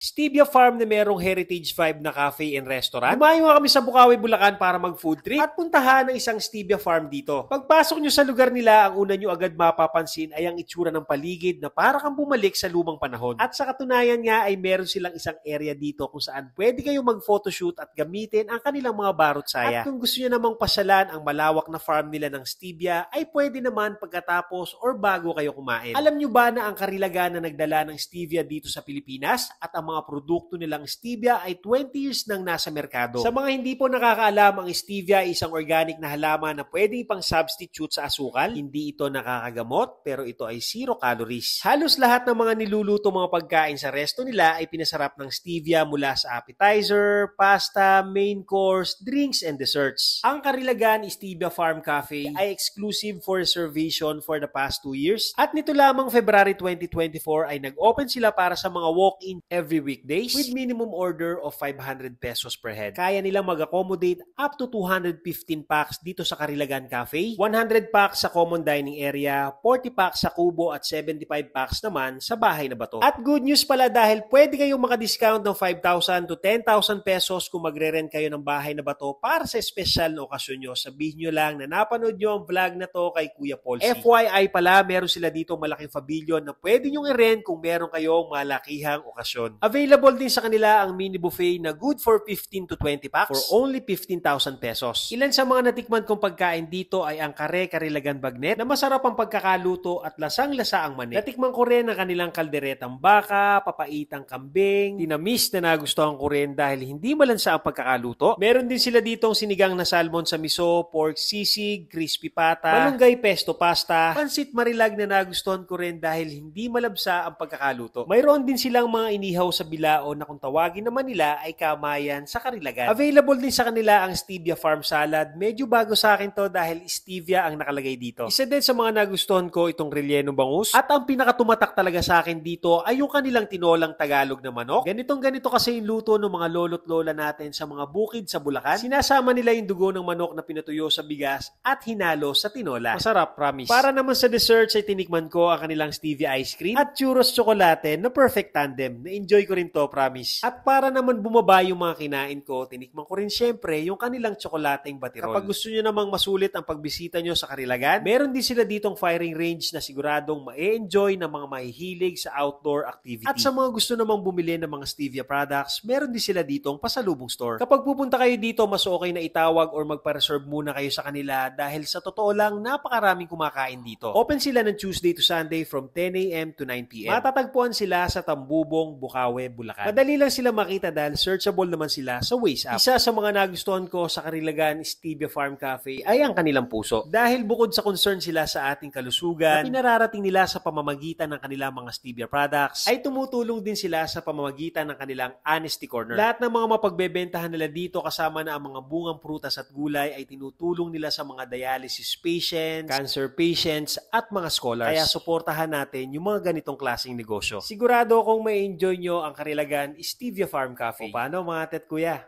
Stevia Farm na merong heritage vibe na cafe and restaurant. Dumayo nga kami sa Bukawi, Bulacan para mag-food trip at puntahan ng isang Stevia Farm dito. Pagpasok nyo sa lugar nila, ang una nyo agad mapapansin ay ang itsura ng paligid na para kang bumalik sa lumang panahon. At sa katunayan nga ay meron silang isang area dito kung saan pwede kayong mag-photoshoot at gamitin ang kanilang mga barot saya. At kung gusto nyo namang pasyalan ang malawak na farm nila ng Stevia, ay pwede naman pagkatapos or bago kayo kumain. Alam nyo ba na ang Karilagan na nagdala ng Stevia dito sa Pilipinas at ang mga produkto nilang Stevia ay 20 years nang nasa merkado. Sa mga hindi po nakakaalam, ang Stevia ay isang organic na halaman na pwede ipang substitute sa asukal. Hindi ito nakakagamot, pero ito ay 0 calories. Halos lahat ng mga niluluto mga pagkain sa resto nila ay pinasarap ng Stevia mula sa appetizer, pasta, main course, drinks, and desserts. Ang Karilagan Stevia Farm Cafe ay exclusive for reservation for the past 2 years at nito lamang February 2024 ay nag-open sila para sa mga walk-in every weekdays with minimum order of 500 pesos per head. Kaya nilang mag-accommodate up to 215 packs dito sa Karilagan Cafe, 100 packs sa common dining area, 40 packs sa kubo at 75 packs naman sa bahay na bato. At good news pala dahil pwede kayong maka-discount ng 5,000 to 10,000 pesos kung magre-rent kayo ng bahay na bato para sa espesyal na okasyon nyo. Sabihin nyo lang na napanood nyo ang vlog na to kay Kuya Paul C. FYI pala, meron sila dito malaking pavilion na pwede nyong i-rent kung meron kayong malakihang okasyon. Available din sa kanila ang mini buffet na good for 15 to 20 packs for only 15,000 pesos. Ilan sa mga natikman kong pagkain dito ay ang Karilagan Bagnet na masarap ang pagkakaluto at lasang-lasa ang mani. Natikman ko rin ang kanilang kalderetang baka, papaitang kambing, tinamis na nagustuhan ko rin dahil hindi malansa ang pagkakaluto. Meron din sila ditong sinigang na salmon sa miso, pork sisig, crispy pata, malunggay pesto pasta, pansit marilag na nagustuhan ko rin dahil hindi malabsa ang pagkakaluto. Mayroon din silang mga inihaw sa bilao na kung tawagin naman nila ay kamayan sa Karilagan. Available din sa kanila ang Stevia Farm Salad. Medyo bago sa akin to dahil Stevia ang nakalagay dito. Isa din sa mga nagustuhan ko itong relleno bangus. At ang pinakatumatak talaga sa akin dito ay yung kanilang tinolang Tagalog na manok. Ganito kasi yung luto ng mga lolo't lola natin sa mga bukid sa Bulacan. Sinasama nila yung dugo ng manok na pinutuyo sa bigas at hinalo sa tinola. Masarap, promise. Para naman sa desserts ay tinikman ko ang kanilang Stevia ice cream at churros tsokolate na perfect tandem. Na-enjoy ko rin to, promise. At para naman bumaba yung mga kinain ko, tinikman ko rin syempre yung kanilang tsokolateng batirol. Kapag gusto nyo namang masulit ang pagbisita nyo sa Karilagan, meron din sila ditong firing range na siguradong ma-enjoy ng mga mahihilig sa outdoor activity. At sa mga gusto namang bumili ng mga Stevia products, meron din sila ditong pasalubong store. Kapag pupunta kayo dito, mas okay na itawag or magpa-reserve muna kayo sa kanila dahil sa totoo lang, napakaraming kumakain dito. Open sila ng Tuesday to Sunday from 10 a.m. to 9 p.m. Matatagpuan sila sa Tambubong, Bukawi, Bulacan. Madali lang sila makita dahil searchable naman sila sa Waze app. Isa sa mga nagustuhan ko sa Karilagan Stevia Farm Cafe ay ang kanilang puso. Dahil bukod sa concern sila sa ating kalusugan, na pinararating nila sa pamamagitan ng kanilang mga Stevia products, ay tumutulong din sila sa pamamagitan ng kanilang Honesty Corner. Lahat ng mga mapagbebentahan nila dito kasama na ang mga bungang prutas at gulay ay tinutulong nila sa mga dialysis patients, cancer patients at mga scholars. Kaya suportahan natin yung mga ganitong klaseng negosyo. Sigurado kung may enjoy nyo ang Karilagan Stevia Farm Cafe. O paano mga tet kuya?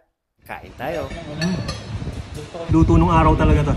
Kain tayo. Luto nung araw talaga to.